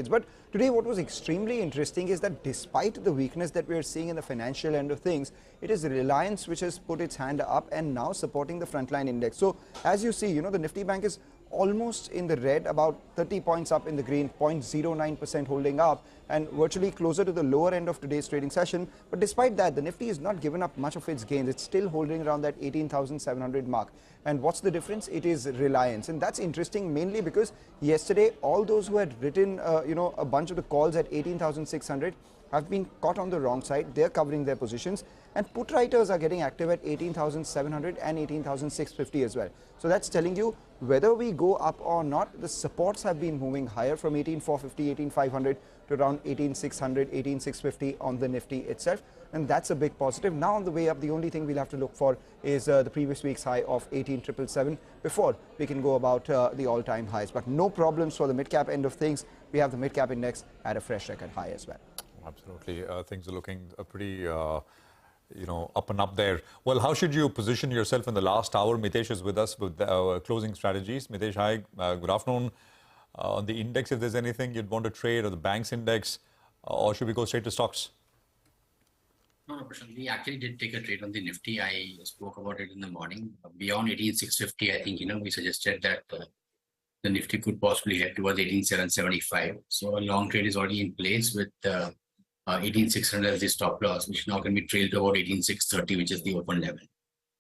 But today what was extremely interesting is that despite the weakness that we are seeing in the financial end of things, it is Reliance which has put its hand up and now supporting the frontline index. So as you see, the Nifty Bank is almost in the red, about 30 points up in the green, 0.09% holding up, and virtually closer to the lower end of today's trading session. But despite that, the Nifty has not given up much of its gains. It's still holding around that 18,700 mark. And what's the difference? It is Reliance. And that's interesting mainly because yesterday, all those who had written, a bunch of the calls at 18,600 have been caught on the wrong side. They're covering their positions. And put writers are getting active at 18,700 and 18,650 as well. So that's telling you whether we go up or not, the supports have been moving higher from 18,450, 18,500 to around 18,600, 18,650 on the Nifty itself. And that's a big positive. Now on the way up, the only thing we'll have to look for is the previous week's high of 18,777 before we can go about the all-time highs. But no problems for the mid-cap end of things. We have the mid-cap index at a fresh record high as well. Absolutely. Things are looking pretty, up and up there. Well, how should you position yourself in the last hour? Mitesh is with us with closing strategies. Mitesh, hi. Good afternoon. On the index, if there's anything you'd want to trade, or the bank's index, or should we go straight to stocks? No, Prashant. We actually did take a trade on the Nifty. I spoke about it in the morning. Beyond 18,650, I think, we suggested that the Nifty could possibly head towards 18,775. So a long trade is already in place with 18,600 as the stop loss, which now can be trailed to about 18,630, which is the open level.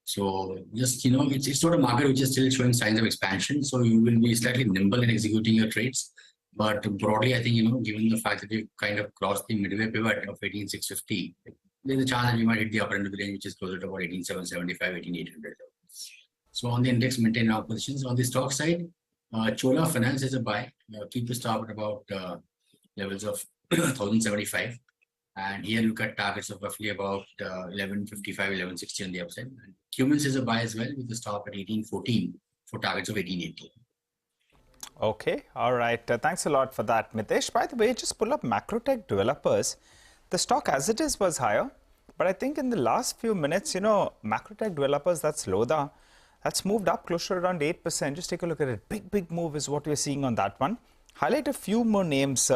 So just, it's not a market which is still showing signs of expansion. So you will be slightly nimble in executing your trades. But broadly, I think, given the fact that we've kind of crossed the midway pivot of 18,650, there's a chance that we might hit the upper end of the range, which is closer to about 18,775, 18,800. So on the index, maintain our positions. On the stock side, Chola Finance is a buy. Keep the stop at about levels of 1,075. And here look at targets of roughly about 1155, 1160 on the upside. And Cummins is a buy as well with the stop at 1814 for targets of 1880. Okay, all right. Thanks a lot for that, Mitesh. By the way, just pull up Macrotech Developers. The stock as it is was higher, but I think in the last few minutes, Macrotech Developers, that's Lodha, that's moved up closer to around 8%. Just take a look at it. Big move is what we're seeing on that one. Highlight a few more names.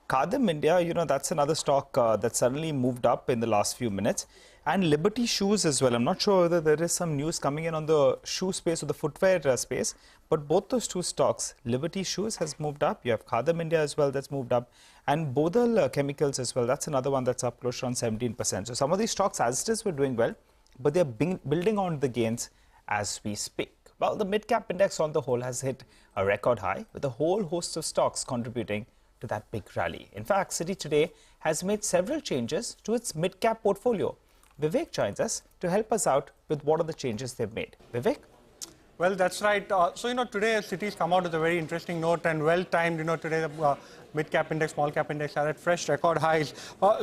Khadim India, that's another stock that suddenly moved up in the last few minutes. And Liberty Shoes as well. I'm not sure whether there is some news coming in on the shoe space or the footwear space, but both those two stocks, Liberty Shoes has moved up. You have Khadim India as well that's moved up. And Bodal Chemicals as well. That's another one that's up close to around 17%. So some of these stocks as it is were doing well, but they're building on the gains as we speak. Well, the mid-cap index on the whole has hit a record high with a whole host of stocks contributing to that big rally. In fact, Citi today has made several changes to its mid-cap portfolio. Vivek joins us to help us out with what are the changes they've made. Vivek? Well, that's right. Today Citi's come out with a very interesting note and well-timed. Today the mid-cap index, small-cap index are at fresh record highs.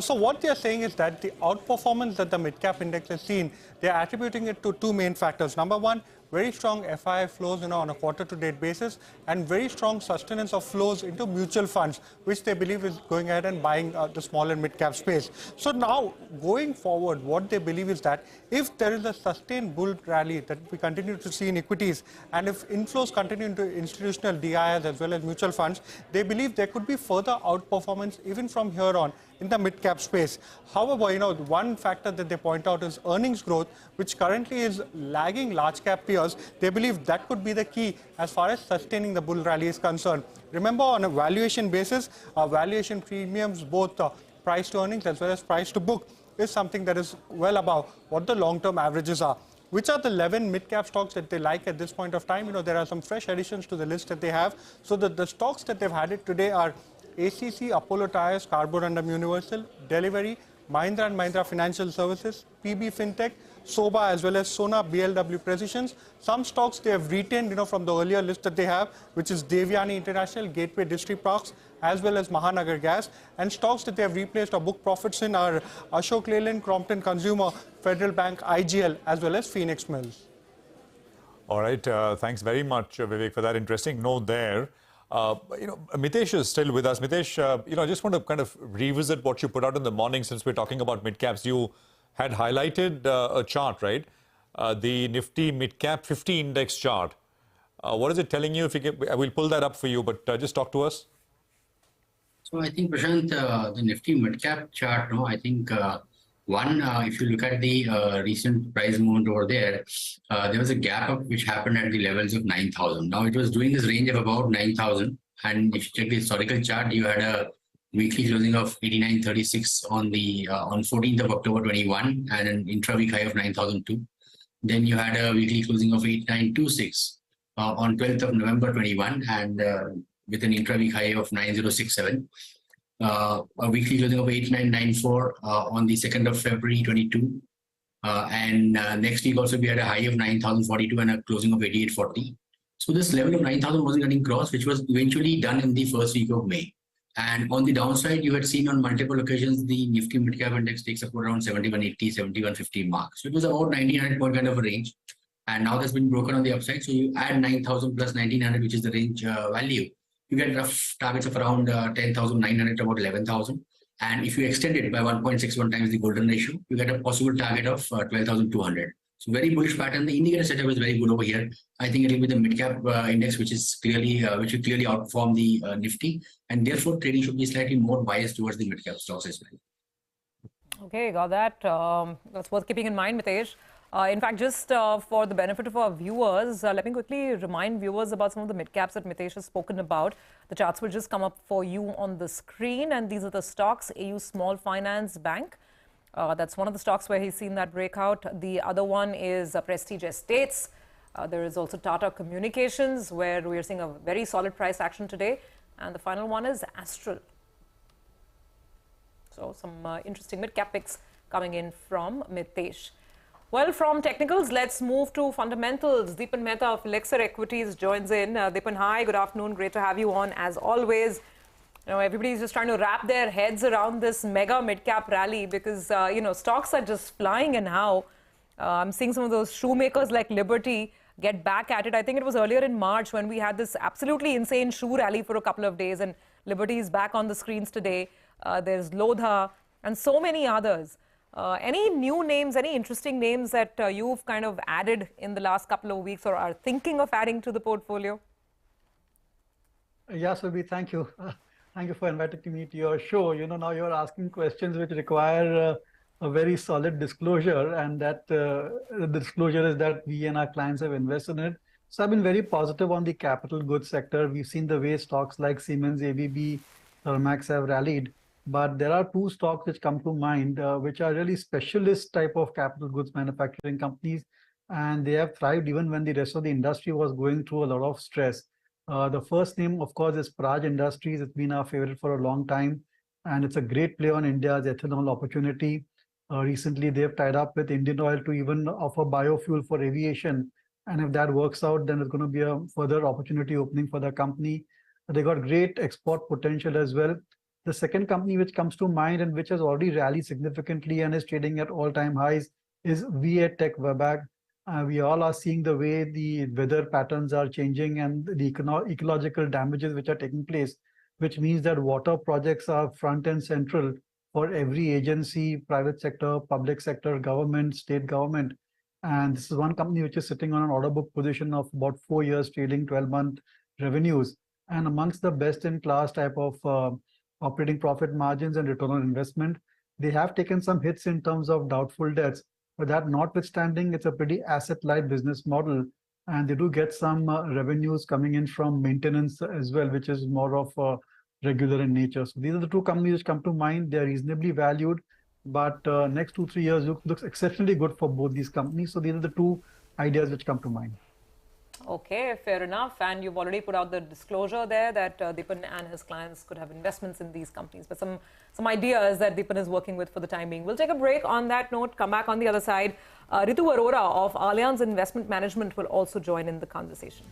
So what they're saying is that the outperformance that the mid-cap index has seen, they're attributing it to two main factors. Number one, very strong FII flows, on a quarter-to-date basis, and very strong sustenance of flows into mutual funds, which they believe is going ahead and buying the small and mid-cap space. So now, going forward, what they believe is that if there is a sustained bull rally that we continue to see in equities, and if inflows continue into institutional DIs as well as mutual funds, they believe there could be further outperformance even from here on in the mid-cap space. However, one factor that they point out is earnings growth, which currently is lagging large-cap peers. They believe that could be the key as far as sustaining the bull rally is concerned. Remember, on a valuation basis, valuation premiums, both price to earnings as well as price to book, is something that is well above what the long-term averages are. Which are the 11 mid-cap stocks that they like at this point of time? There are some fresh additions to the list that they have. So the stocks that they've added today are ACC, Apollo Tyres, Carborundum Universal, Delivery, Mahindra and Mahindra Financial Services, PB Fintech, Soba as well as Sona BLW Precisions. Some stocks they have retained from the earlier list that they have, which is Devyani International, Gateway District Parks, as well as Mahanagar Gas. And stocks that they have replaced or booked profits in are Ashok Leyland, Crompton Consumer, Federal Bank, IGL, as well as Phoenix Mills. All right. Thanks very much, Vivek, for that interesting note there. Mitesh is still with us. Mitesh, I just want to kind of revisit what you put out in the morning since we're talking about mid-caps. You had highlighted a chart, right? The Nifty Mid-Cap 50 index chart. What is it telling you? If you can, I will pull that up for you, but just talk to us. So I think, Prashant, the Nifty midcap chart, no, I think if you look at the recent price movement over there, there was a gap up which happened at the levels of 9,000. Now it was doing this range of about 9,000. And if you check the historical chart, you had a weekly closing of 89.36 on the on 14th of October 21 and an intra-week high of 9,002. Then you had a weekly closing of 8926 on 12th of November 21 and with an intra-week high of 9067. A weekly closing of 8994 on the 2nd of February 22. And next week also we had a high of 9,042 and a closing of 8840. So this level of 9,000 wasn't getting crossed, which was eventually done in the first week of May. And on the downside, you had seen on multiple occasions, the Nifty Midcap Index takes up around 7180, 7150 marks. So it was about 1900 point kind of a range. And now that's been broken on the upside. So you add 9,000 plus 1900, which is the range value. You get rough targets of around 10,900 to about 11,000. And if you extend it by 1.61 times the golden ratio, you get a possible target of 12,200. So very bullish pattern. The indicator setup is very good over here. I think it will be the midcap index, which will clearly outperform the Nifty, and therefore trading should be slightly more biased towards the midcap stocks as well. Okay, got that. That's worth keeping in mind, Mitesh. In fact, just for the benefit of our viewers, let me quickly remind viewers about some of the midcaps that Mitesh has spoken about. The charts will just come up for you on the screen, and these are the stocks. AU Small Finance Bank. That's one of the stocks where he's seen that breakout. The other one is Prestige Estates. There is also Tata Communications, where we are seeing a very solid price action today. And the final one is Astral. So some interesting mid-cap picks coming in from Mitesh. Well, from technicals, let's move to fundamentals. Deepan Mehta of Elixir Equities joins in. Deepan, hi, good afternoon. Great to have you on as always. You know, everybody's just trying to wrap their heads around this mega mid-cap rally because, stocks are just flying. And how I'm seeing some of those shoemakers like Liberty get back at it. I think it was earlier in March when we had this absolutely insane shoe rally for a couple of days, and Liberty is back on the screens today. There's Lodha and so many others. Any new names, any interesting names that you've kind of added in the last couple of weeks or are thinking of adding to the portfolio? Yeah, Subhi, thank you. Thank you for inviting me to your show. You know, now you're asking questions which require a very solid disclosure, and that the disclosure is that we and our clients have invested in it. So I've been very positive on the capital goods sector. We've seen the way stocks like Siemens, ABB, Thermax have rallied. But there are two stocks which come to mind, which are really specialist type of capital goods manufacturing companies. And they have thrived even when the rest of the industry was going through a lot of stress. The first name, of course, is Praj Industries. It's been our favorite for a long time. And it's a great play on India's ethanol opportunity. Recently, they've tied up with Indian Oil to even offer biofuel for aviation. And if that works out, then it's going to be a further opportunity opening for the company. They got great export potential as well. The second company which comes to mind and which has already rallied significantly and is trading at all-time highs is VA Tech Wabag. We all are seeing the way the weather patterns are changing and the ecological damages which are taking place, which means that water projects are front and central for every agency, private sector, public sector, government, state government. And this is one company which is sitting on an order book position of about 4 years trailing 12-month revenues, and amongst the best-in-class type of operating profit margins and return on investment. They have taken some hits in terms of doubtful debts, but that notwithstanding, it's a pretty asset-light business model, and they do get some revenues coming in from maintenance as well, which is more of regular in nature. So these are the two companies which come to mind. They're reasonably valued, but next 2-3 years looks exceptionally good for both these companies. So these are the two ideas which come to mind. Okay, fair enough. And you've already put out the disclosure there that Deepan and his clients could have investments in these companies. But some ideas that Deepan is working with for the time being. We'll take a break on that note, come back on the other side. Ritu Arora of Allianz Investment Management will also join in the conversation.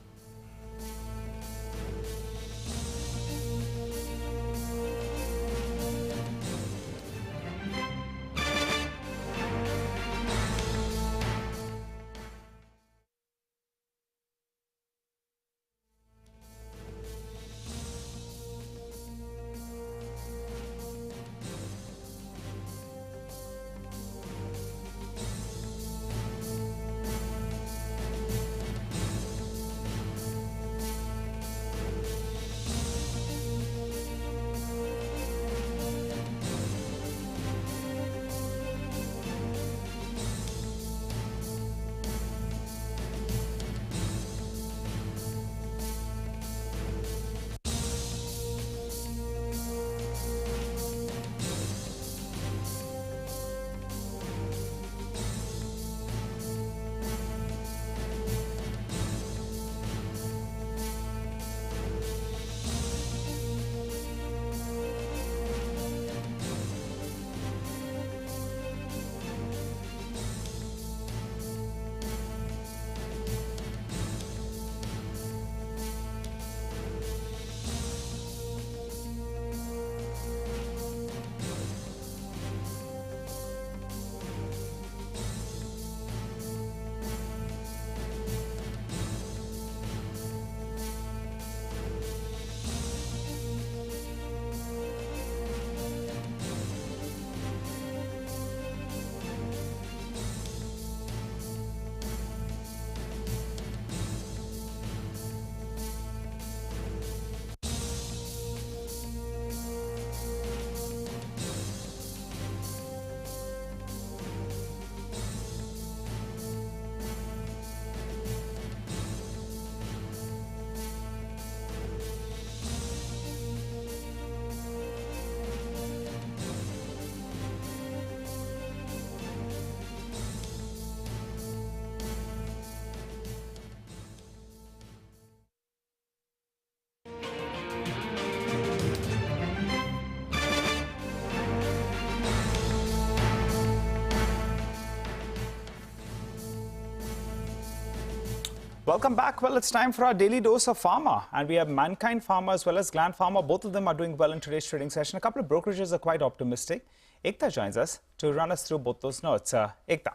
Welcome back. Well, it's time for our daily dose of Pharma. And we have Mankind Pharma as well as Gland Pharma. Both of them are doing well in today's trading session. A couple of brokerages are quite optimistic. Ekta joins us to run us through both those notes. Ekta.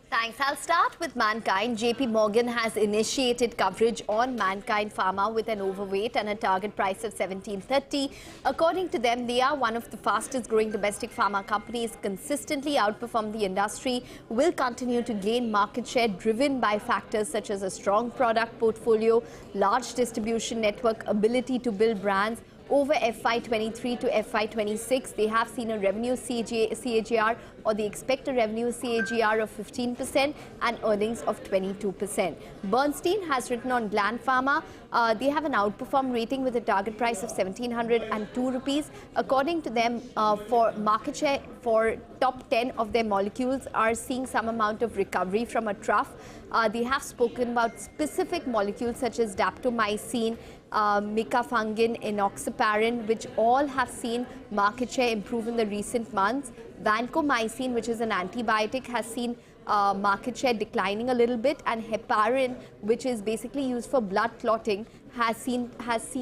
Thanks. I'll start with Mankind. JP Morgan has initiated coverage on Mankind Pharma with an overweight and a target price of 17.30. According to them, they are one of the fastest growing domestic pharma companies, consistently outperform the industry, will continue to gain market share driven by factors such as a strong product portfolio, large distribution network, ability to build brands. Over FY23 to FY26, they have seen a revenue CAGR, or they expect a revenue CAGR of 15% and earnings of 22%. Bernstein has written on Gland Pharma. They have an outperform rating with a target price of 1,702 rupees. According to them, for market share for top 10 of their molecules are seeing some amount of recovery from a trough. They have spoken about specific molecules such as daptomycin, micafungin, enoxaparin, which all have seen market share improve in the recent months. Vancomycin, which is an antibiotic, has seen market share declining a little bit, and heparin, which is basically used for blood clotting, has seen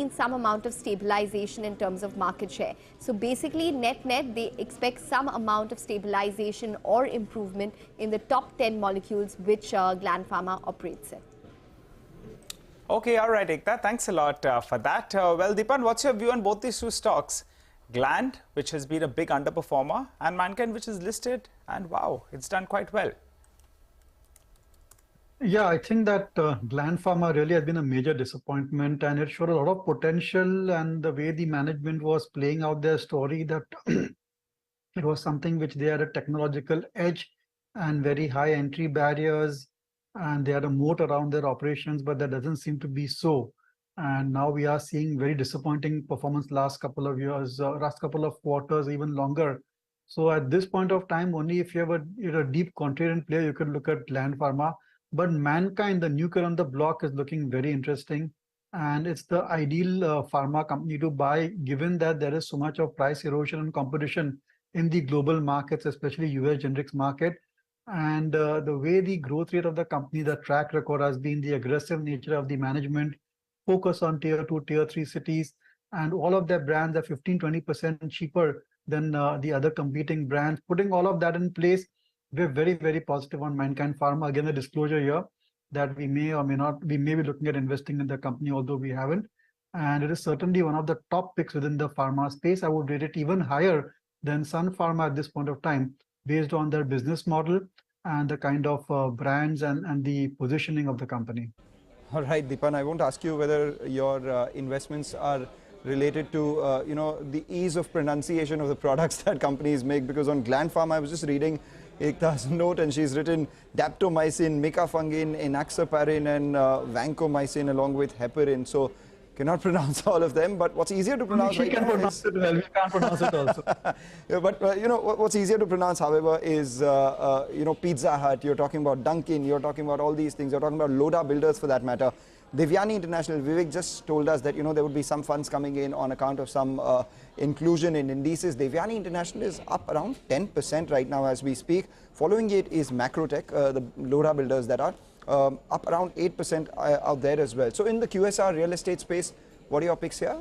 some amount of stabilization in terms of market share. So basically, net, they expect some amount of stabilization or improvement in the top 10 molecules which Gland Pharma operates in. Okay, all right, Ekta. Thanks a lot for that. Well, Deepan, what's your view on both these two stocks? Gland, which has been a big underperformer, and Mankind, which is listed, and wow, it's done quite well. Yeah, I think that Gland Pharma really has been a major disappointment, and it showed a lot of potential, and the way the management was playing out their story, that it was something which they had a technological edge and very high entry barriers, and they had a moat around their operations, but that doesn't seem to be so. And now we are seeing very disappointing performance last couple of years, last couple of quarters, even longer. So at this point of time, only if you have a deep contrarian player, you could look at Gland Pharma. But Mankind, the new kid on the block, is looking very interesting. And it's the ideal pharma company to buy, given that there is so much of price erosion and competition in the global markets, especially US generics market. And the way the growth rate of the company, the track record has been, the aggressive nature of the management, focus on tier 2, tier 3 cities, and all of their brands are 15-20% cheaper than the other competing brands. Putting all of that in place, we're very, very positive on Mankind Pharma. Again, a disclosure here that we may or may not, we may be looking at investing in the company, although we haven't. And it is certainly one of the top picks within the pharma space. I would rate it even higher than Sun Pharma at this point of time, based on their business model and the kind of brands and the positioning of the company. All right, Deepan, I won't ask you whether your investments are related to, the ease of pronunciation of the products that companies make, because on Gland Pharma, I was just reading Ekta's note, and she's written daptomycin, micafungin, enoxaparin, and vancomycin, along with heparin. So cannot pronounce all of them, but what's easier to pronounce She can pronounce it well, we can't pronounce it also. Yeah, but what's easier to pronounce, however, is Pizza Hut. You're talking about Dunkin', you're talking about all these things, you're talking about Lodha Builders for that matter. Devyani International, Vivek just told us that there would be some funds coming in on account of some inclusion in indices. Devyani International is up around 10% right now as we speak. Following it is Macrotech, the Lodha Builders that are up around 8% out there as well. So in the QSR real estate space, what are your picks here?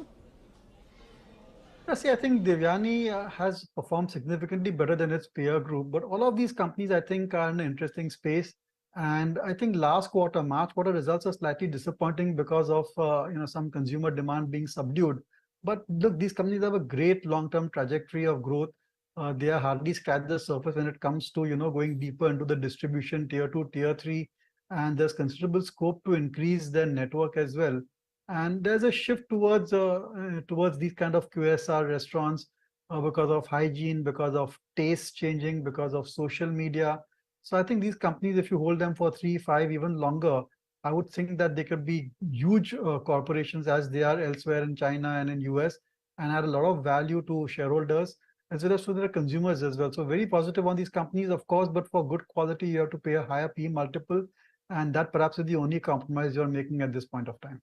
See, I think Devyani has performed significantly better than its peer group, but all of these companies, I think, are in an interesting space. And I think last quarter, March quarter results are slightly disappointing because of some consumer demand being subdued. But look, these companies have a great long-term trajectory of growth. They are hardly scratched the surface when it comes to going deeper into the distribution, tier 2, tier 3, and there's considerable scope to increase their network as well. And there's a shift towards these kind of QSR restaurants because of hygiene, because of taste changing, because of social media. So I think these companies, if you hold them for 3, 5, even longer, I would think that they could be huge corporations as they are elsewhere in China and in US, and add a lot of value to shareholders as well as to their consumers as well. So very positive on these companies, of course, but for good quality, you have to pay a higher P multiple, and that perhaps is the only compromise you're making at this point of time.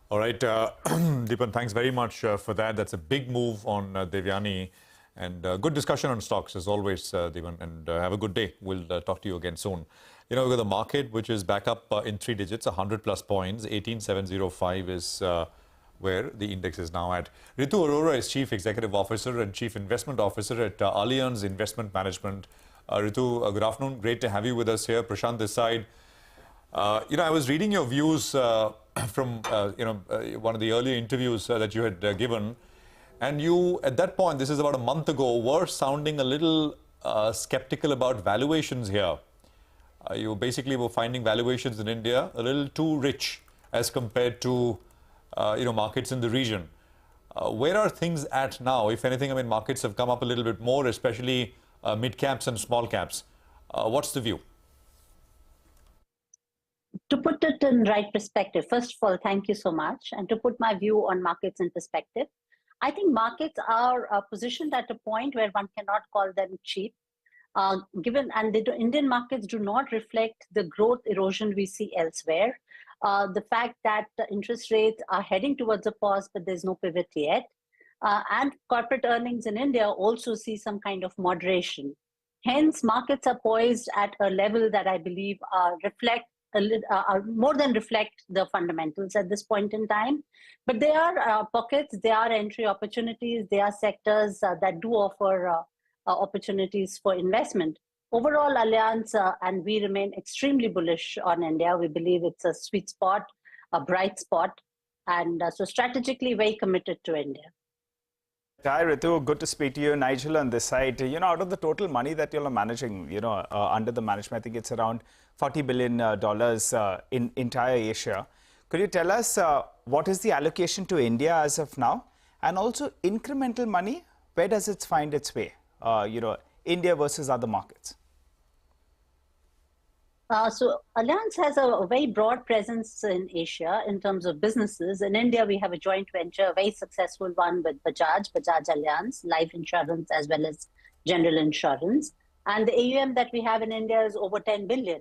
All right, Deepan, thanks very much for that. That's a big move on Devyani, and good discussion on stocks as always, Deepan, and have a good day. We'll talk to you again soon. You know, we've got the market, which is back up in 3 digits, 100 plus points. 18,705 is where the index is now at. Ritu Arora is Chief Executive Officer and Chief Investment Officer at Allianz Investment Management. Ritu, good afternoon. Great to have you with us here. Prashant this side. You know, I was reading your views from, one of the earlier interviews that you had given. And you, at that point, this is about a month ago, were sounding a little skeptical about valuations here. You basically were finding valuations in India a little too rich as compared to, markets in the region. Where are things at now? If anything, I mean, markets have come up a little bit more, especially mid caps and small caps. What's the view? To put it in right perspective, first of all, thank you so much. And to put my view on markets in perspective, I think markets are positioned at a point where one cannot call them cheap. Indian markets do not reflect the growth erosion we see elsewhere. The fact that interest rates are heading towards a pause, but there's no pivot yet. And corporate earnings in India also see some kind of moderation. Hence, markets are poised at a level that I believe more than reflect the fundamentals at this point in time. But there are pockets, there are entry opportunities, there are sectors that do offer opportunities for investment. Overall, Allianz and we remain extremely bullish on India. We believe it's a sweet spot, a bright spot, and so strategically very committed to India. Hi, Ritu. Good to speak to you. Nigel on this side. You know, out of the total money that you're managing, under the management, I think it's around $40 billion in entire Asia. Could you tell us what is the allocation to India as of now? And also incremental money, where does it find its way? India versus other markets. So Allianz has a very broad presence in Asia in terms of businesses. In India, we have a joint venture, a very successful one with Bajaj Allianz, life insurance as well as general insurance. And the AUM that we have in India is over 10 billion.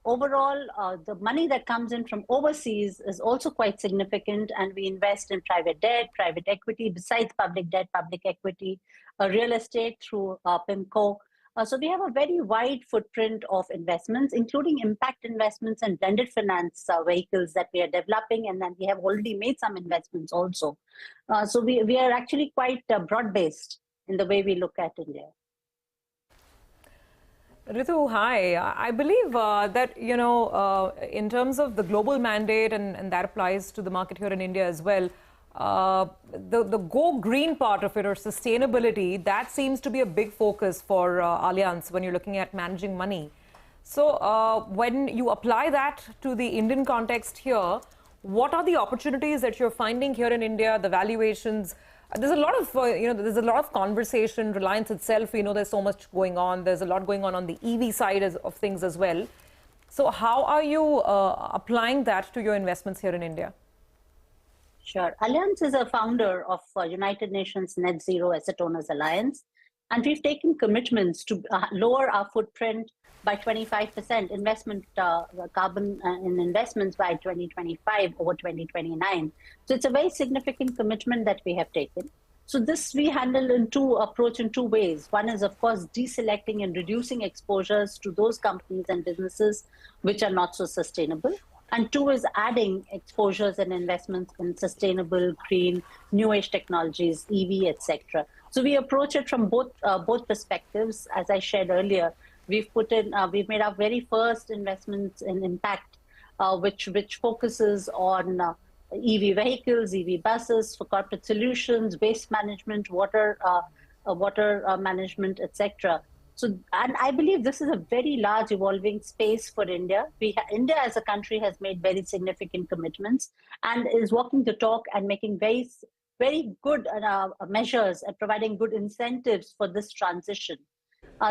Overall, the money that comes in from overseas is also quite significant, and we invest in private debt, private equity, besides public debt, public equity, real estate through PIMCO. So we have a very wide footprint of investments, including impact investments and blended finance vehicles that we are developing, and then we have already made some investments also. So we are actually quite broad-based in the way we look at India. Ritu, hi. I believe that, in terms of the global mandate, and that applies to the market here in India as well, the go green part of it, or sustainability, that seems to be a big focus for Allianz when you're looking at managing money. So when you apply that to the Indian context here, what are the opportunities that you're finding here in India, the valuations? There's a lot of, there's a lot of conversation. Reliance itself, there's so much going on. There's a lot going on the EV side of things as well. So how are you applying that to your investments here in India? Sure. Allianz is a founder of United Nations Net Zero Asset Owners Alliance, and we've taken commitments to lower our footprint by 25%, investment carbon in investments by 2025 over 2029. So it's a very significant commitment that we have taken. So this we handle approach in two ways. One is, of course, deselecting and reducing exposures to those companies and businesses which are not so sustainable. And two is adding exposures and investments in sustainable, green, new age technologies, EV, etc. So we approach it from both perspectives. As I shared earlier, we've made our very first investments in impact, which focuses on EV vehicles, EV buses for corporate solutions, waste management, water management, etc. So, and I believe this is a very large evolving space for India. India as a country has made very significant commitments and is walking the talk and making very, very good measures and providing good incentives for this transition.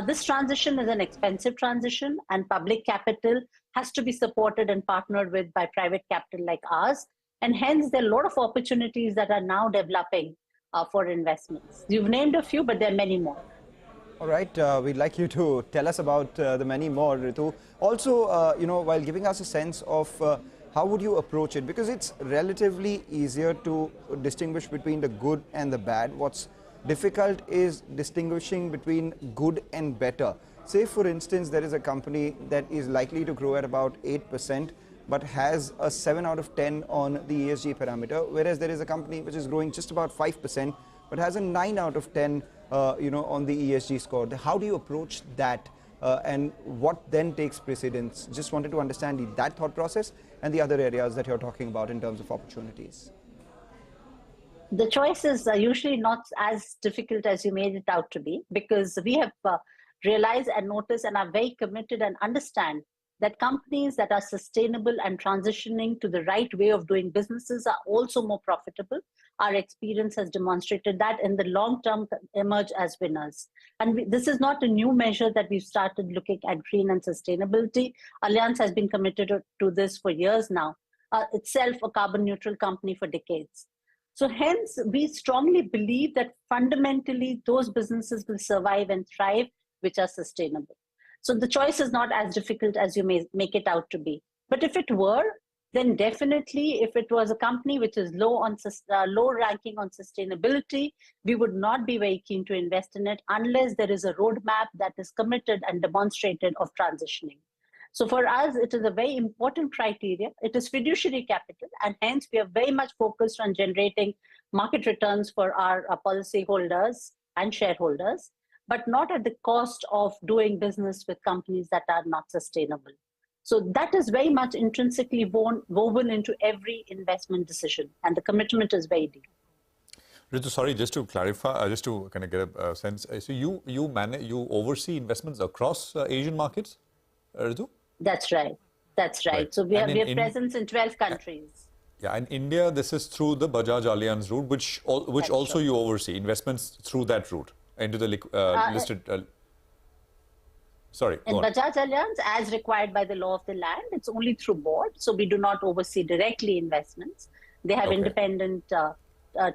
This transition is an expensive transition, and public capital has to be supported and partnered with by private capital like ours. And hence, there are a lot of opportunities that are now developing for investments. You've named a few, but there are many more. All right, we'd like you to tell us about the many more, Ritu. Also, while giving us a sense of how would you approach it, because it's relatively easier to distinguish between the good and the bad. What's difficult is distinguishing between good and better. Say, for instance, there is a company that is likely to grow at about 8%, but has a 7 out of 10 on the ESG parameter, whereas there is a company which is growing just about 5%, but has a 9 out of 10, on the ESG score. How do you approach that, and what then takes precedence? Just wanted to understand that thought process and the other areas that you're talking about in terms of opportunities. The choices are usually not as difficult as you made it out to be, because we have realized and noticed and are very committed and understand that companies that are sustainable and transitioning to the right way of doing businesses are also more profitable. Our experience has demonstrated that in the long term emerge as winners. And this is not a new measure that we've started looking at green and sustainability. Allianz has been committed to this for years now, itself a carbon neutral company for decades. So hence, we strongly believe that fundamentally those businesses will survive and thrive, which are sustainable. So the choice is not as difficult as you may make it out to be. But if it were, then definitely if it was a company which is low ranking on sustainability, we would not be very keen to invest in it unless there is a roadmap that is committed and demonstrated of transitioning. So for us, it is a very important criteria. It is fiduciary capital, and hence we are very much focused on generating market returns for our policyholders and shareholders, but not at the cost of doing business with companies that are not sustainable. So that is very much intrinsically woven into every investment decision, and the commitment is very deep. Ritu, sorry, just to clarify, just to kind of get a sense, so you oversee investments across Asian markets, Ritu? That's right. That's right. So we have presence in 12 countries. Yeah, in India, this is through the Bajaj Allianz route, which also you oversee investments through that route into the listed. Sorry. In Bajaj Allianz, as required by the law of the land, it's only through board. So we do not oversee directly investments. They have independent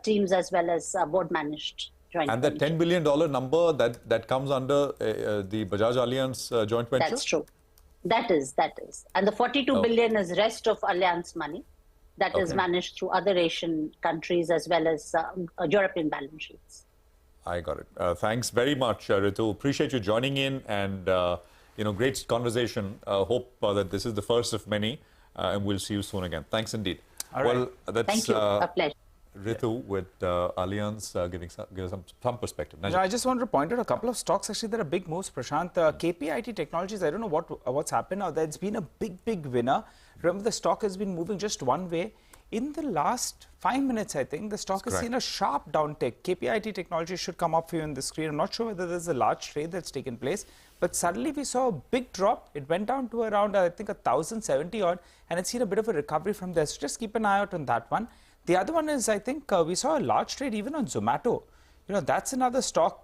teams as well as board managed joint venture. And that $10 billion number that comes under the Bajaj Allianz joint venture? That's true. That is. And the 42 billion is rest of Allianz money that is managed through other Asian countries as well as European balance sheets. I got it. Thanks very much, Ritu. Appreciate you joining in, and great conversation. Hope that this is the first of many, and we'll see you soon again. Thanks indeed. All right. Well, that's Thank you. A pleasure. Ritu with Allianz giving some perspective. Yeah, I just wanted to point out a couple of stocks actually that are big moves, Prashant. KPIT Technologies, I don't know what's happened now. There's been a big winner. Remember, the stock has been moving just one way. In the last 5 minutes, I think, the stock has seen a sharp downtick. KPIT Technologies should come up for you on the screen. I'm not sure whether there's a large trade that's taken place, but suddenly we saw a big drop. It went down to around, I think, 1,070 odd, and it's seen a bit of a recovery from there. So just keep an eye out on that one. The other one is, I think, we saw a large trade even on Zomato. That's another stock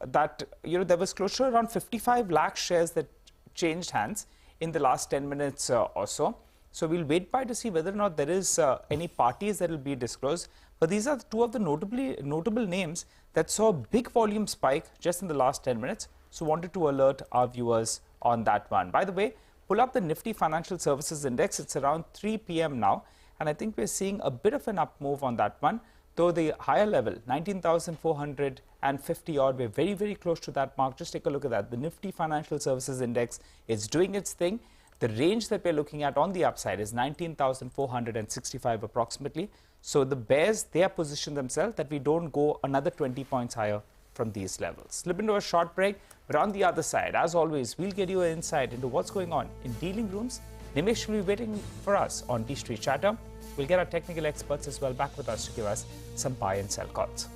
that, there was close to around 55 lakh shares that changed hands in the last 10 minutes or so. So we'll wait by to see whether or not there is any parties that will be disclosed. But these are two of the notable names that saw a big volume spike just in the last 10 minutes. So wanted to alert our viewers on that one. By the way, pull up the Nifty Financial Services Index. It's around 3 p.m. now. And I think we're seeing a bit of an up move on that one. Though the higher level, 19,450 odd, we're very close to that mark. Just take a look at that. The Nifty Financial Services Index is doing its thing. The range that we're looking at on the upside is 19,465 approximately. So the bears, they have positioned themselves that we don't go another 20 points higher from these levels. Slip into a short break, but on the other side, as always, we'll get you an insight into what's going on in dealing rooms. Nimesh will be waiting for us on D Street Chatter. We'll get our technical experts as well back with us to give us some buy and sell calls.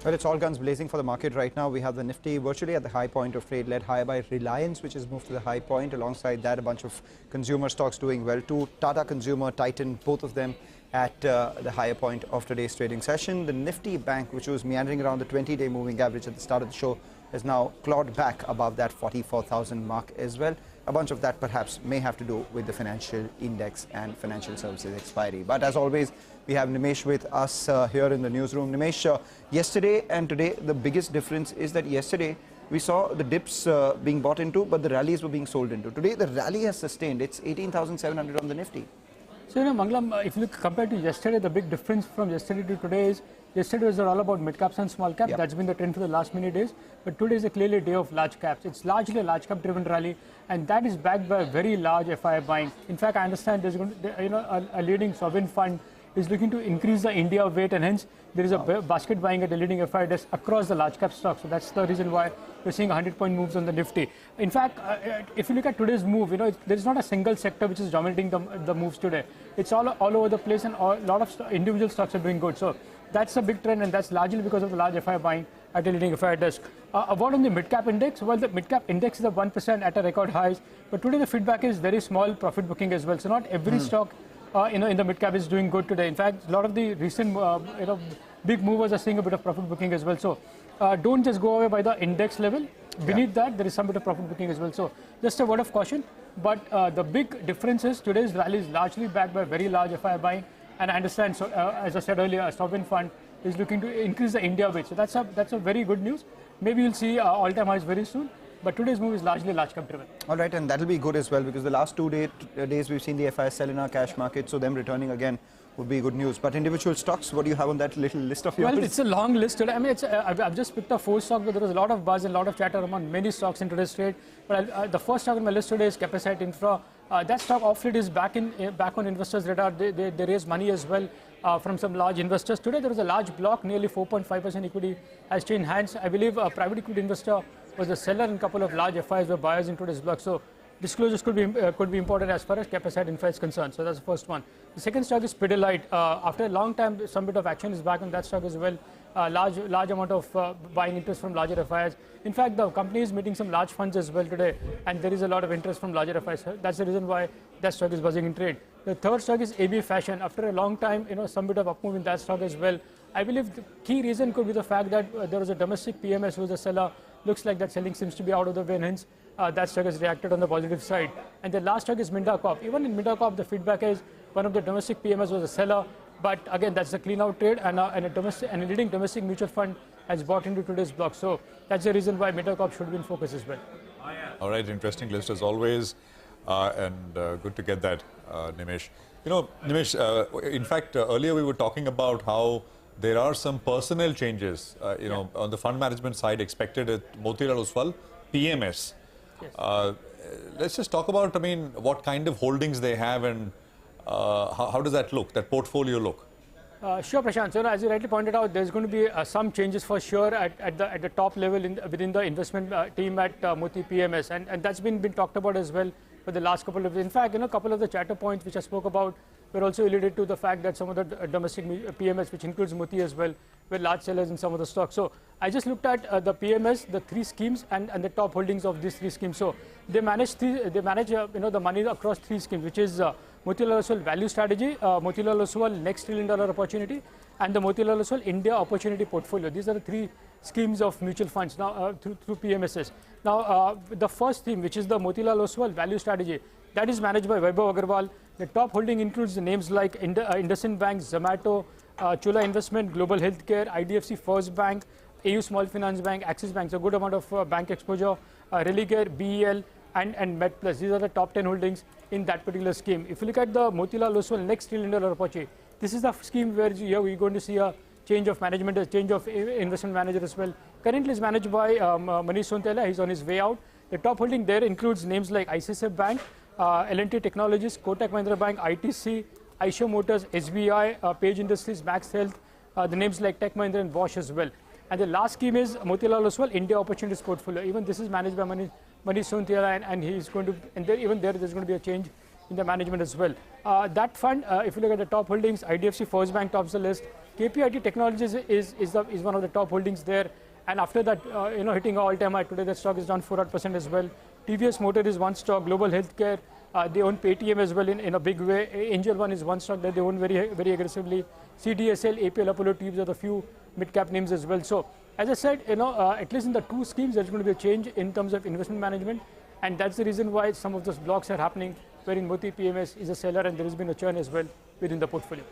Well, it's all guns blazing for the market right now. We have the Nifty virtually at the high point of trade, led higher by Reliance, which has moved to the high point. Alongside that, a bunch of consumer stocks doing well too. Tata Consumer, Titan, both of them at the higher point of today's trading session. The Nifty Bank, which was meandering around the 20-day moving average at the start of the show, has now clawed back above that 44,000 mark as well. A bunch of that perhaps may have to do with the financial index and financial services expiry. But as always, we have Nimesh with us here in the newsroom. Nimesh, yesterday and today, the biggest difference is that yesterday we saw the dips being bought into, but the rallies were being sold into. Today, the rally has sustained. It's 18,700 on the Nifty. So, Mangalam, if you look compared to yesterday, the big difference from yesterday to today is yesterday was all about mid caps and small caps. Yep. That's been the trend for the last many days. But today is a clearly day of large caps. It's largely a large cap driven rally, and that is backed by a very large FI buying. In fact, I understand there's going to, a leading sovereign fund is looking to increase the India weight, and hence there is a basket buying at the leading FI desk across the large cap stocks. So that's the reason why we're seeing 100-point moves on the Nifty. In fact, if you look at today's move, there is not a single sector which is dominating the moves today. It's all over the place, and a lot of individual stocks are doing good. So that's a big trend, and that's largely because of the large FI buying at the leading FI desk. A word on the mid-cap index. Well, the mid-cap index is at 1% at a record highs, but today the feedback is very small profit booking as well. So not every stock in the mid-cap is doing good today. In fact, a lot of the recent big movers are seeing a bit of profit booking as well. So don't just go away by the index level. Beneath that, there is some bit of profit booking as well. So just a word of caution. But the big difference is today's rally is largely backed by very large FI buying. And I understand, so as I said earlier, a sovereign fund is looking to increase the India weight. So that's a very good news. Maybe you'll see all-time highs very soon. But today's move is largely large cap driven. All right, and that'll be good as well, because the last 2 days we've seen the FIs sell in our cash market, so them returning again would be good news. But individual stocks, what do you have on that little list of yours? Well, it's a long list today. I mean, I've just picked up 4 stocks, but there was a lot of buzz and a lot of chatter among many stocks in today's trade. But the first stock on my list today is Capacite Infra. That stock off late is back on investors' radar. They raised money as well from some large investors. Today there was a large block, nearly 4.5% equity has changed hands. I believe a private equity investor was the seller, and a couple of large FIs were buyers in today's block. So disclosures could be important as far as Capacite Infra is concerned. So that's the first one. The second stock is Pidilite. After a long time, some bit of action is back on that stock as well. Large amount of buying interest from larger FIs. In fact, the company is meeting some large funds as well today, and there is a lot of interest from larger FIs. That's the reason why that stock is buzzing in trade. The third stock is AB Fashion. After a long time, some bit of up move in that stock as well. I believe the key reason could be the fact that there was a domestic PMS who was a seller. Looks like that selling seems to be out of the way, and hence that stock has reacted on the positive side. And the last stock is Minda Corp. Even in Minda Corp, the feedback is one of the domestic PMS was a seller. But again, that's a clean out trade, and a leading domestic mutual fund has bought into today's block. So that's the reason why Minda Corp should be in focus as well. All right, interesting list as always, and good to get that, Nimesh. Nimesh, in fact, earlier we were talking about how there are some personnel changes, on the fund management side expected at Motilal Oswal, PMS. Yes. Let's just talk about, what kind of holdings they have, and how does that look, that portfolio look? Sure, Prashant. So as you rightly pointed out, there's going to be some changes for sure at the top level within the investment team at Moti PMS, and that's been talked about as well for the last couple of days. In fact, a couple of the chatter points which I spoke about were also alluded to the fact that some of the domestic PMS, which includes Moti as well, were large sellers in some of the stocks. So I just looked at the PMS, the 3 schemes, and the top holdings of these 3 schemes. So they manage the money across 3 schemes, which is Motilal Oswal Value Strategy, Motilal Oswal Next $1 Trillion Opportunity, and the Motilal Oswal India Opportunity Portfolio. These are the 3 schemes of mutual funds now through PMSs. Now, the first theme, which is the Motilal Oswal Value Strategy, that is managed by Vaibhav Agarwal. The top holding includes the names like IndusInd Bank, Zomato, Chola Investment, Global Healthcare, IDFC First Bank, AU Small Finance Bank, Axis Bank. So good amount of bank exposure, Religare, BEL, and MedPlus. These are the top 10 holdings in that particular scheme. If you look at the Motilal Oswal Next $1 Trillion Opportunity, this is the scheme where you're going to see a change of management, a change of investment manager as well. Currently is managed by Manish Sontela. He's on his way out. The top holding there includes names like ICICI Bank, L&T Technologies, Kotak Mahindra Bank, ITC, Eicher Motors, SBI, Page Industries, Max Health, the names like Tech Mahindra and Bosch as well. And the last scheme is Motilal Oswal India Opportunities Portfolio. Even this is managed by Manish Sontela, and he's going to, and there's going to be a change in the management as well. That fund, if you look at the top holdings, IDFC First Bank tops the list, KPIT Technologies is one of the top holdings there. And after that, hitting an all-time high today, the stock is down 4% as well. TVS Motor is one stock. Global Healthcare, they own Paytm as well in a big way. Angel One is one stock that they own very, very aggressively. CDSL, APL, Apollo Tubes are the few mid-cap names as well. So, as I said, at least in the two schemes, there's going to be a change in terms of investment management. And that's the reason why some of those blocks are happening, wherein Moti PMS is a seller and there has been a churn as well within the portfolio.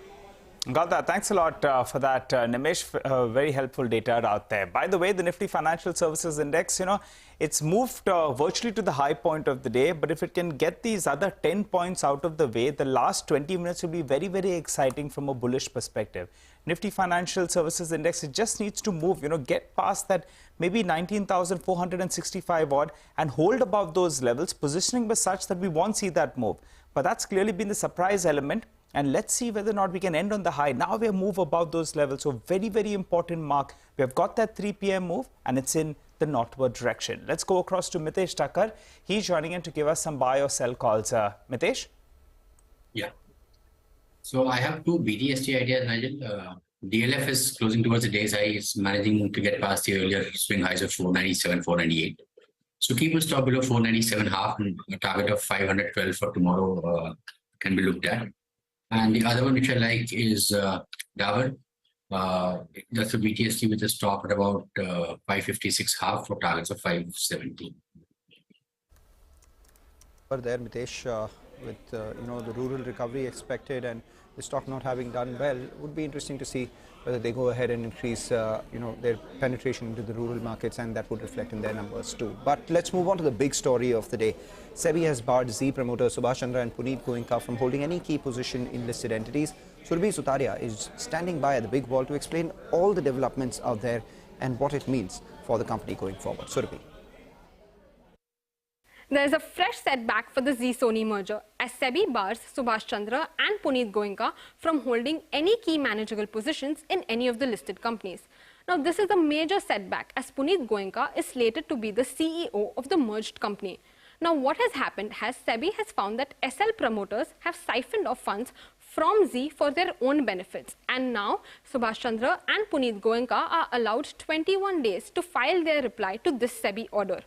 Got that. Thanks a lot for that, Nimesh. Very helpful data out there. By the way, the Nifty Financial Services Index, it's moved virtually to the high point of the day. But if it can get these other 10 points out of the way, the last 20 minutes will be very, very exciting from a bullish perspective. Nifty Financial Services Index, it just needs to move, get past that maybe 19,465 odd and hold above those levels, positioning was such that we won't see that move. But that's clearly been the surprise element. And let's see whether or not we can end on the high. Now we move above those levels. So very, very important mark. We have got that 3 p.m. move and it's in the northward direction. Let's go across to Mitesh Thakkar. He's joining in to give us some buy or sell calls. Mitesh? Yeah. So I have two BDST ideas, Nigel. DLF is closing towards the day's high. It's managing to get past the earlier swing highs of 497, 498. So keep a stop below 497.5 and a target of 512 for tomorrow can be looked at. And the other one which I like is Dabur. That's a BTST with a stop at about 556.5 for targets of 570. There, Mitesh, with the rural recovery expected and the stock not having done well, it would be interesting to see whether they go ahead and increase their penetration into the rural markets, and that would reflect in their numbers too. But let's move on to the big story of the day. SEBI has barred Zee promoters Subhash Chandra and Puneet Goenka from holding any key position in listed entities. Surabhi Sutaria is standing by at the big wall to explain all the developments out there and what it means for the company going forward. Surabhi. There is a fresh setback for the Zee-Sony merger as SEBI bars Subhash Chandra and Puneet Goenka from holding any key managerial positions in any of the listed companies. Now, this is a major setback as Puneet Goenka is slated to be the CEO of the merged company. Now, what has happened has SEBI has found that SL promoters have siphoned off funds from Zee for their own benefits. And now, Subhash Chandra and Puneet Goenka are allowed 21 days to file their reply to this SEBI order.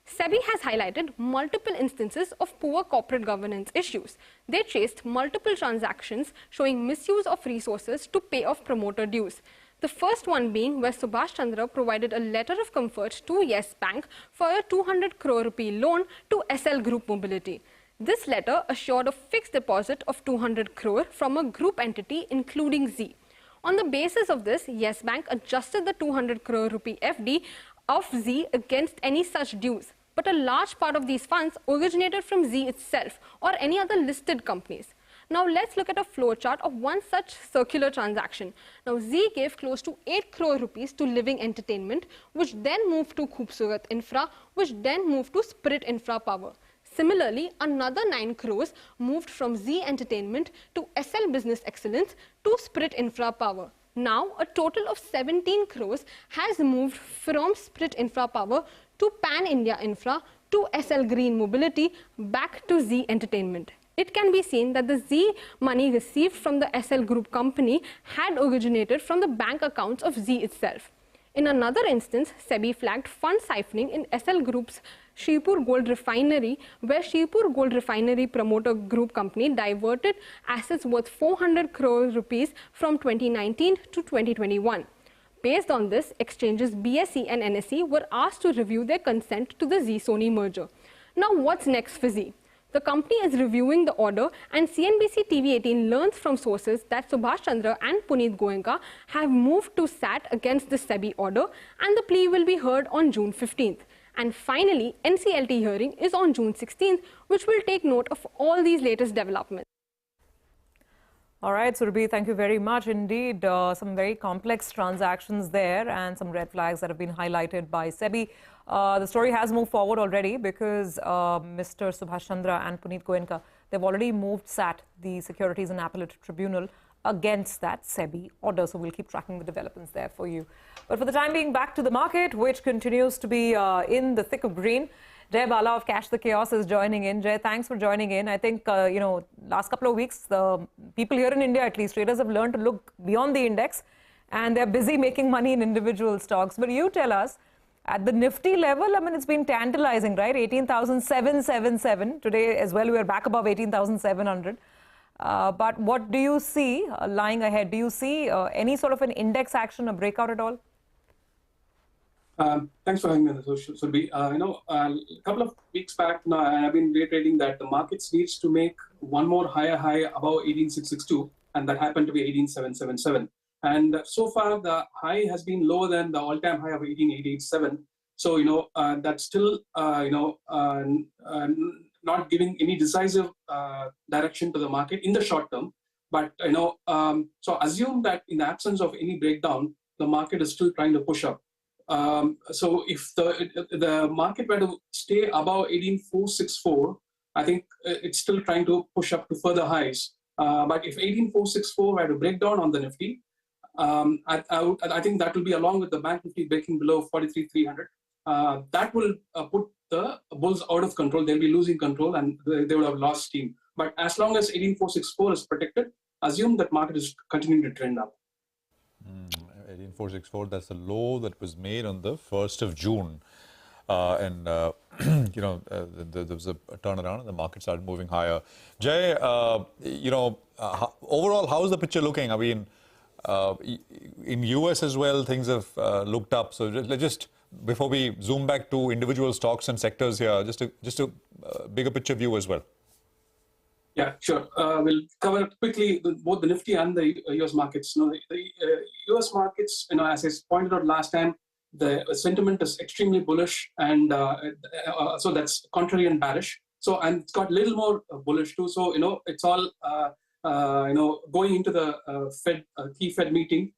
SEBI has highlighted multiple instances of poor corporate governance issues. They traced multiple transactions showing misuse of resources to pay off promoter dues. The first one being where Subhash Chandra provided a letter of comfort to Yes Bank for a 200 crore rupee loan to SL Group Mobility. This letter assured a fixed deposit of 200 crore from a group entity including Zee. On the basis of this, Yes Bank adjusted the 200 crore rupee FD of Zee against any such dues. But a large part of these funds originated from Zee itself or any other listed companies. Now let's look at a flowchart of one such circular transaction. Now Zee gave close to 8 crore rupees to Living Entertainment, which then moved to Khoobsurat Infra, which then moved to Spirit Infra Power. Similarly, another 9 crores moved from Zee Entertainment to SL Business Excellence to Spirit Infra Power. Now, a total of 17 crores has moved from Spirit Infra Power to Pan India Infra to SL Green Mobility back to Zee Entertainment. It can be seen that the Zee money received from the SL Group company had originated from the bank accounts of Zee itself. In another instance, SEBI flagged fund siphoning in SL Group's Shirpur Gold Refinery, where Shirpur Gold Refinery promoter group company diverted assets worth 400 crore rupees from 2019 to 2021. Based on this, exchanges BSE and NSE were asked to review their consent to the Zee-Sony merger. Now, what's next for Zee? The company is reviewing the order, and CNBC TV18 learns from sources that Subhash Chandra and Puneet Goenka have moved to SAT against the SEBI order, and the plea will be heard on June 15th. And finally, NCLT hearing is on June 16th, which will take note of all these latest developments. All right, Surabhi, thank you very much indeed. Some very complex transactions there and some red flags that have been highlighted by SEBI. The story has moved forward already because Mr. Subhash Chandra and Puneet Goenka, they've already moved SAT, the Securities and Appellate Tribunal, against that SEBI order. So we'll keep tracking the developments there for you. But for the time being, back to the market, which continues to be in the thick of green. Jay Bala of Cash the Chaos is joining in. Jay, thanks for joining in. I think, last couple of weeks, the people here in India, at least, traders have learned to look beyond the index and they're busy making money in individual stocks. But you tell us, at the Nifty level, I mean, it's been tantalizing, right? 18,777. Today as well, we're back above 18,700. But what do you see lying ahead? Do you see any sort of an index action, a breakout at all? Thanks for having me on the social. A couple of weeks back, I have been reiterating that the markets needs to make one more higher high above 18,662, and that happened to be 18,777. And so far, the high has been lower than the all-time high of 18,887. So that's still not giving any decisive direction to the market in the short term. But so assume that in the absence of any breakdown, the market is still trying to push up. So if the market were to stay above 18,464, I think it's still trying to push up to further highs. But if 18,464 were to break down on the Nifty, I think that will be along with the Bank Nifty breaking below 43,300. That will put the bulls out of control. They'll be losing control and they will have lost steam. But as long as 18,464 is protected, assume that market is continuing to trend up. 18,464, that's a low that was made on the 1st of June. There was a turnaround and the market started moving higher. Jay, overall, how is the picture looking? I mean, in US as well, things have looked up. So just before we zoom back to individual stocks and sectors here, just a bigger picture view as well. Yeah, sure. We'll cover quickly both the Nifty and the US markets. The US markets, as I pointed out last time, the sentiment is extremely bullish, and so that's contrary and bearish. So, and it's got a little more bullish too. So, it's all going into the key Fed meeting.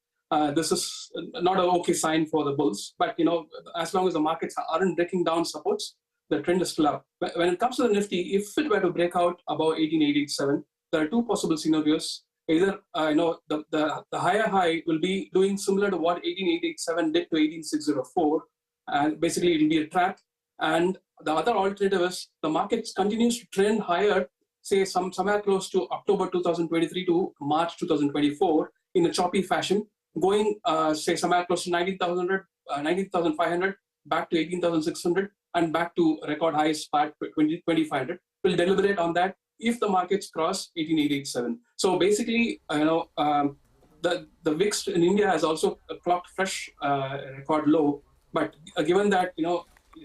This is not an okay sign for the bulls, but as long as the markets aren't breaking down supports, the trend is still up. When it comes to the Nifty, if it were to break out above 18,887, there are two possible scenarios. Either the higher high will be doing similar to what 18,887 did to 18,604, and basically it will be a trap. And the other alternative is the market continues to trend higher, say somewhere close to October 2023 to March 2024 in a choppy fashion, going say somewhere close to 19,500 back to 18,600 and back to record highs at 2,500. We'll deliberate on that if the markets cross 18,887. So basically, the VIX in India has also clocked fresh record low. But given that it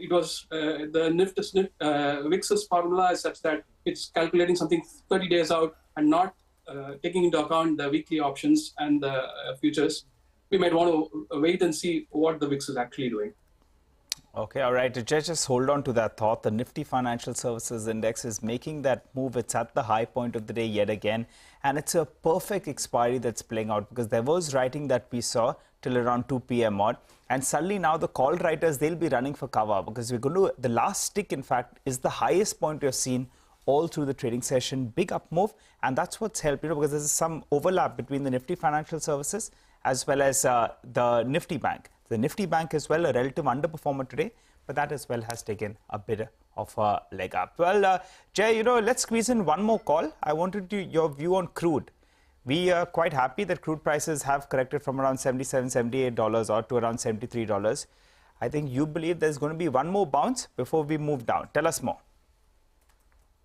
was the VIX's formula is such that it's calculating something 30 days out and not taking into account the weekly options and the futures, we might want to wait and see what the VIX is actually doing. Okay, all right. Just hold on to that thought. The Nifty Financial Services Index is making that move. It's at the high point of the day yet again. And it's a perfect expiry that's playing out, because there was writing that we saw till around 2 p.m. odd. And suddenly now the call writers, they'll be running for cover, because we're going to, the last stick, in fact, is the highest point we've seen all through the trading session. Big up move. And that's what's helped, because there's some overlap between the Nifty Financial Services as well as the Nifty Bank. The Nifty Bank as well, a relative underperformer today, but that as well has taken a bit of a leg up. Well, Jay, let's squeeze in one more call. I wanted your view on crude. We are quite happy that crude prices have corrected from around $77, $78 or to around $73. I think you believe there's going to be one more bounce before we move down. Tell us more.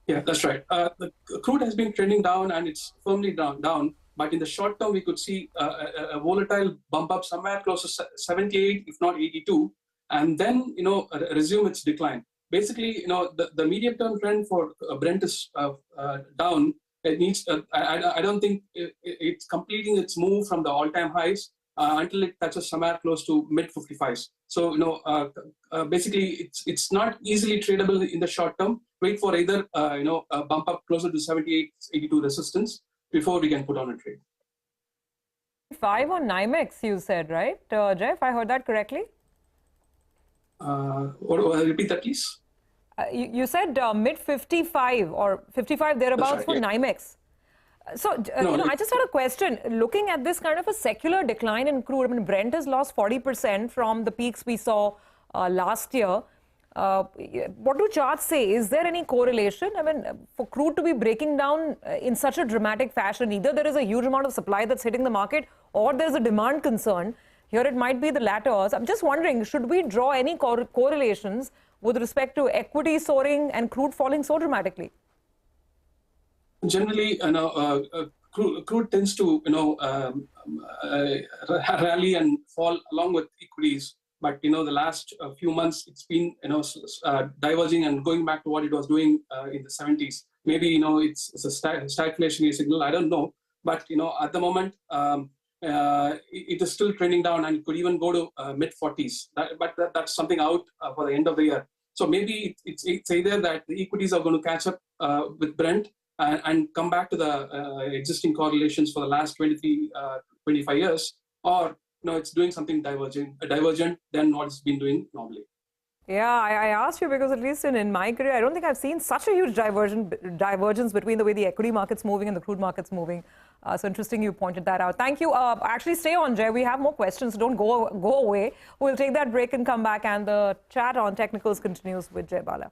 Yeah, that's right. The crude has been trending down and it's firmly down. But in the short term, we could see a volatile bump up somewhere close to 78, if not 82, and then resume its decline. Basically, the medium-term trend for Brent is down. It needs. I don't think it's completing its move from the all-time highs until it touches somewhere close to mid 55s. So basically, it's not easily tradable in the short term. Wait for either a bump up closer to 78, 82 resistance before we can put on a trade. 5 on NYMEX, you said, right, Jay, if I heard that correctly? Repeat that, please. You said mid 55 or 55 thereabouts for NYMEX. So, I just had a question. Looking at this kind of a secular decline in crude, I mean, Brent has lost 40% from the peaks we saw last year. What do charts say? Is there any correlation? I mean, for crude to be breaking down in such a dramatic fashion, either there is a huge amount of supply that's hitting the market or there's a demand concern. Here it might be the latter. So I'm just wondering, should we draw any correlations with respect to equity soaring and crude falling so dramatically? Generally, crude tends to rally and fall along with equities. But the last few months it's been diverging and going back to what it was doing in the 70s. Maybe it's a stagflationary signal. I don't know. But at the moment it is still trending down and it could even go to mid 40s. But that's something out for the end of the year. So maybe it's either that the equities are going to catch up with Brent and come back to the existing correlations for the last 23, 25 years, or it's doing something divergent than what it's been doing normally. Yeah, I asked you because at least in my career, I don't think I've seen such a huge divergence between the way the equity market's moving and the crude market's moving. So interesting you pointed that out. Thank you. Actually, stay on, Jay. We have more questions, so don't go away. We'll take that break and come back, and the chat on technicals continues with Jay Bala.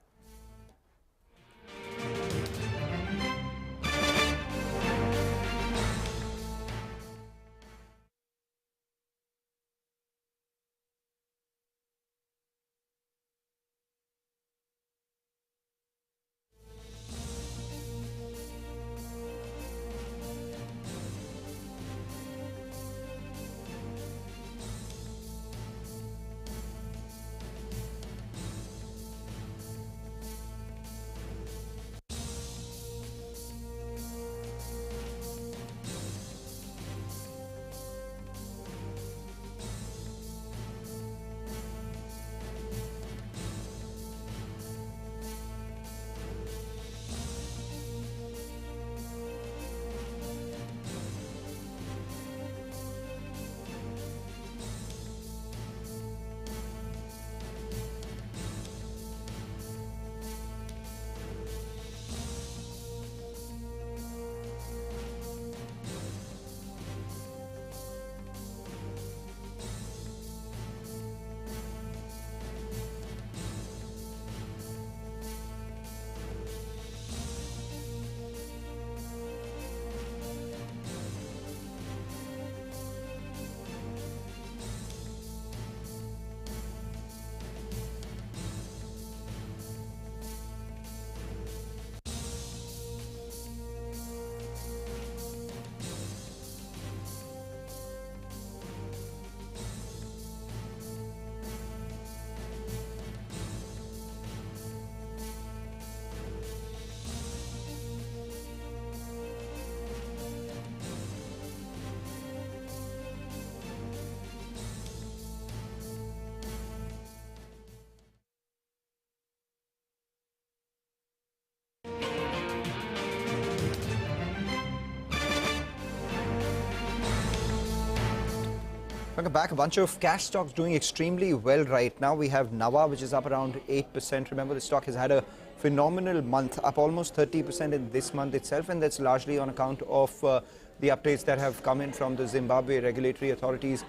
Welcome back. A bunch of cash stocks doing extremely well right now. We have Nava, which is up around 8%. Remember, the stock has had a phenomenal month, up almost 30% in this month itself, and that's largely on account of the updates that have come in from the Zimbabwe regulatory authorities,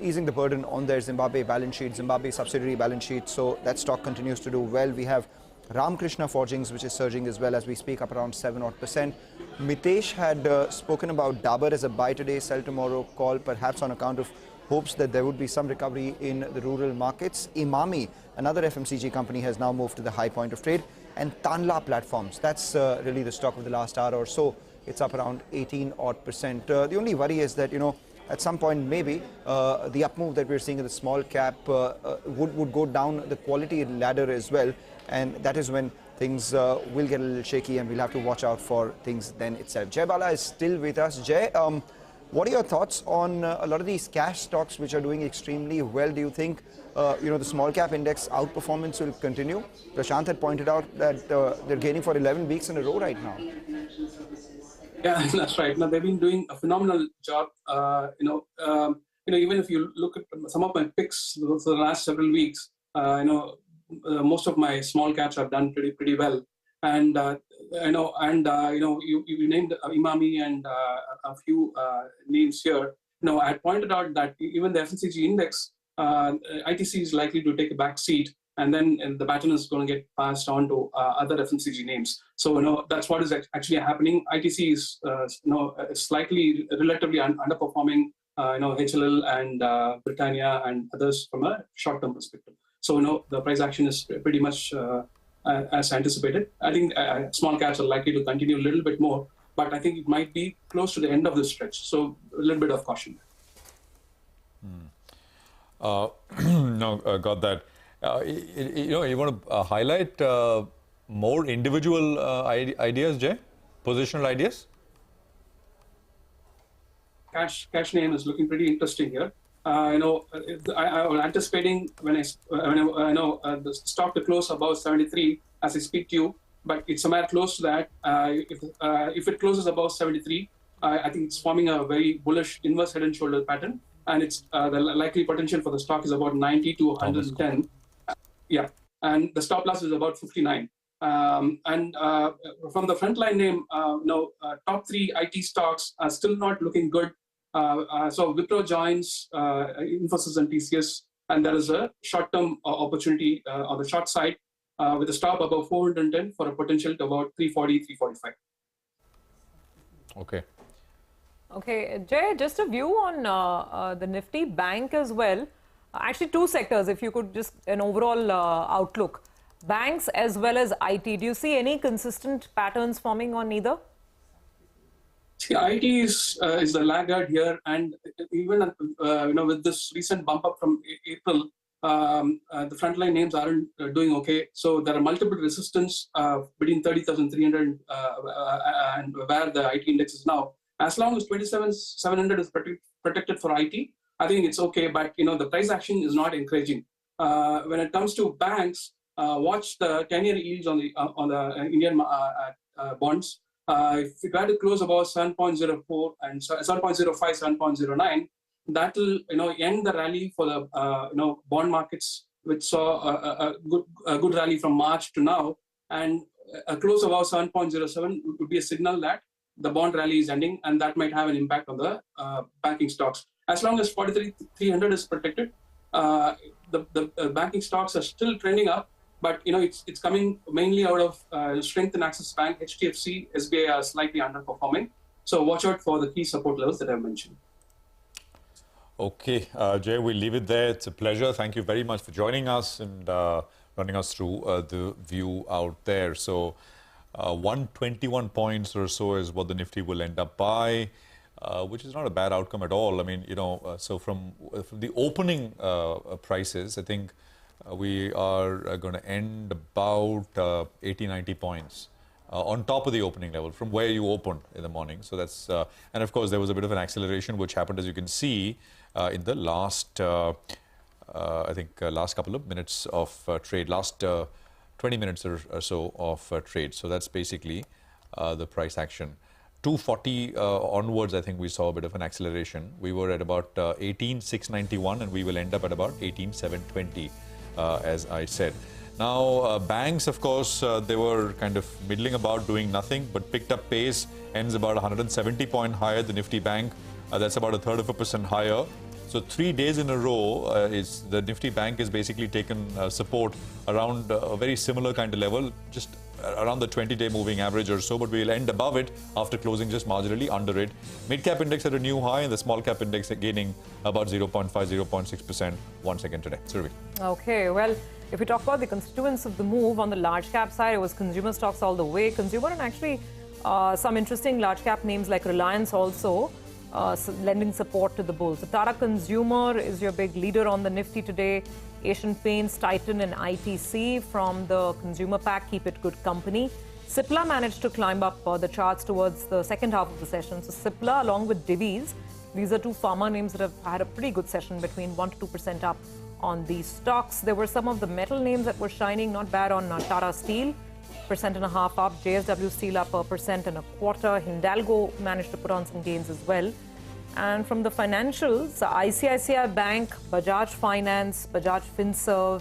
easing the burden on their Zimbabwe balance sheet, Zimbabwe subsidiary balance sheet. So that stock continues to do well. We have Ramkrishna Forgings, which is surging as well as we speak, up around 7%. Mitesh had spoken about Dabur as a buy today, sell tomorrow call, perhaps on account of hopes that there would be some recovery in the rural markets. Imami, another FMCG company, has now moved to the high point of trade. And Tanla Platforms, that's really the stock of the last hour or so. It's up around 18%. The only worry is that, at some point maybe the up move that we're seeing in the small cap would go down the quality ladder as well. And that is when things will get a little shaky and we'll have to watch out for things then itself. Jay Bala is still with us. Jay, what are your thoughts on a lot of these cash stocks which are doing extremely well? Do you think, the small cap index outperformance will continue? Prashant had pointed out that they're gaining for 11 weeks in a row right now. Yeah, that's right. Now they've been doing a phenomenal job. Even if you look at some of my picks for the last several weeks, most of my small caps have done pretty well. And you named Imami and a few names here. I pointed out that even the FMCG index, ITC is likely to take a back seat, and then the baton is going to get passed on to other FMCG names. So that's what is actually happening. ITC is slightly relatively underperforming HLL and Britannia and others from a short-term perspective. So the price action is pretty much as anticipated. I think small caps are likely to continue a little bit more, but I think it might be close to the end of the stretch. So a little bit of caution. Got that. You want to highlight more individual ideas, Jay? Positional ideas? Cash name is looking pretty interesting here. I was anticipating when I know the stock to close above 73 as I speak to you, but it's somewhere close to that. If it closes above 73, I think it's forming a very bullish inverse head and shoulder pattern, and it's the likely potential for the stock is about 90 to 110. Yeah, and the stop loss is about 59. And from the frontline name, top 3 IT stocks are still not looking good. So Wipro joins Infosys and TCS, and there is a short-term opportunity on the short side with a stop above 410 for a potential to about 340, 345. Okay. Okay, Jay, just a view on the Nifty Bank as well. Actually, 2 sectors, if you could just an overall outlook. Banks as well as IT. Do you see any consistent patterns forming on either? See, IT is the laggard here, and even with this recent bump up from April, the frontline names aren't doing okay. So there are multiple resistance between 30,300 and where the IT index is now. As long as 27,700 is protected for IT, I think it's okay. But the price action is not encouraging. When it comes to banks, watch the 10-year yields on the Indian bonds. If it were to close about 7.04 and 7.05, 7.09, that will end the rally for the bond markets, which saw a good rally from March to now, and a close about 7.07 would be a signal that the bond rally is ending, and that might have an impact on the banking stocks. As long as 43,300 is protected, the banking stocks are still trending up. But it's coming mainly out of strength in Axis Bank, HDFC, SBI are slightly underperforming. So watch out for the key support levels that I've mentioned. Okay, Jay, we'll leave it there. It's a pleasure. Thank you very much for joining us and running us through the view out there. So 121 points or so is what the Nifty will end up by, which is not a bad outcome at all. I mean, so from the opening prices, I think we are going to end about 80, 90 points on top of the opening level from where you opened in the morning. So that's, and of course, there was a bit of an acceleration which happened, as you can see, in the last, I think, last couple of minutes of trade, last 20 minutes or so of trade. So that's basically the price action. 240 onwards, I think we saw a bit of an acceleration. We were at about 18,691 and we will end up at about 18,720. As I said. Now, banks, of course, they were kind of middling about, doing nothing, but picked up pace, ends about 170 point higher, the Nifty Bank. That's about 1/3% higher. So 3 days in a row, is the Nifty Bank has basically taken support around a very similar kind of level, just around the 20-day moving average or so, but we'll end above it after closing just marginally under it. Midcap index at a new high and the small cap index gaining about 0.5, 0.6% once again today. Survey. Okay, well, if we talk about the constituents of the move on the large cap side, it was consumer stocks all the way. Consumer and actually some interesting large cap names like Reliance also lending support to the bulls. So Tata Consumer is your big leader on the Nifty today. Asian Paints, Titan and ITC from the consumer pack keep it good company. Cipla managed to climb up the charts towards the second half of the session. So Cipla along with Divi's, these are 2 pharma names that have had a pretty good session, between 1 to 2% up on these stocks. There were some of the metal names that were shining, not bad on Tata Steel, 1.5% up. JSW Steel up 1.25%. Hindalco managed to put on some gains as well. And from the financials, ICICI Bank, Bajaj Finance, Bajaj Finserv,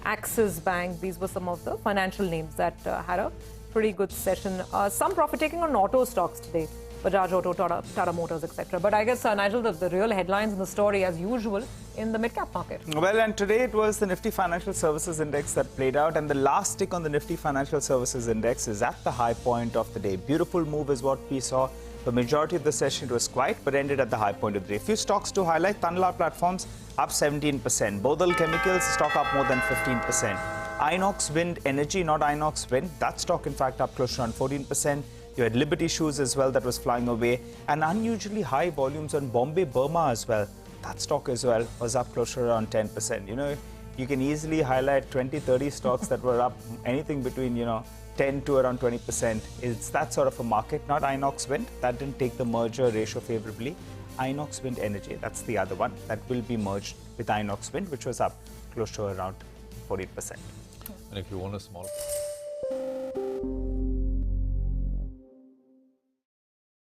Axis Bank, these were some of the financial names that had a pretty good session. Some profit taking on auto stocks today. Bajaj Auto, Tata Motors, etc. But I guess, Nigel, the real headlines in the story, as usual, in the mid-cap market. Well, and today it was the Nifty Financial Services Index that played out, and the last tick on the Nifty Financial Services Index is at the high point of the day. Beautiful move is what we saw. The majority of the session was quiet, but ended at the high point of the day. A few stocks to highlight. Tanla Platforms up 17%. Bodal Chemicals stock up more than 15%. Inox Wind Energy, not Inox Wind. That stock, in fact, up close to around 14%. You had Liberty Shoes as well that was flying away. And unusually high volumes on Bombay Burma as well. That stock as well was up close to around 10%. You know, you can easily highlight 20, 30 stocks that were up anything between, 10 to around 20%. It's that sort of a market, not Inox Wind. That didn't take the merger ratio favorably. Inox Wind Energy, that's the other one that will be merged with Inox Wind, which was up close to around 40%. And if you want a small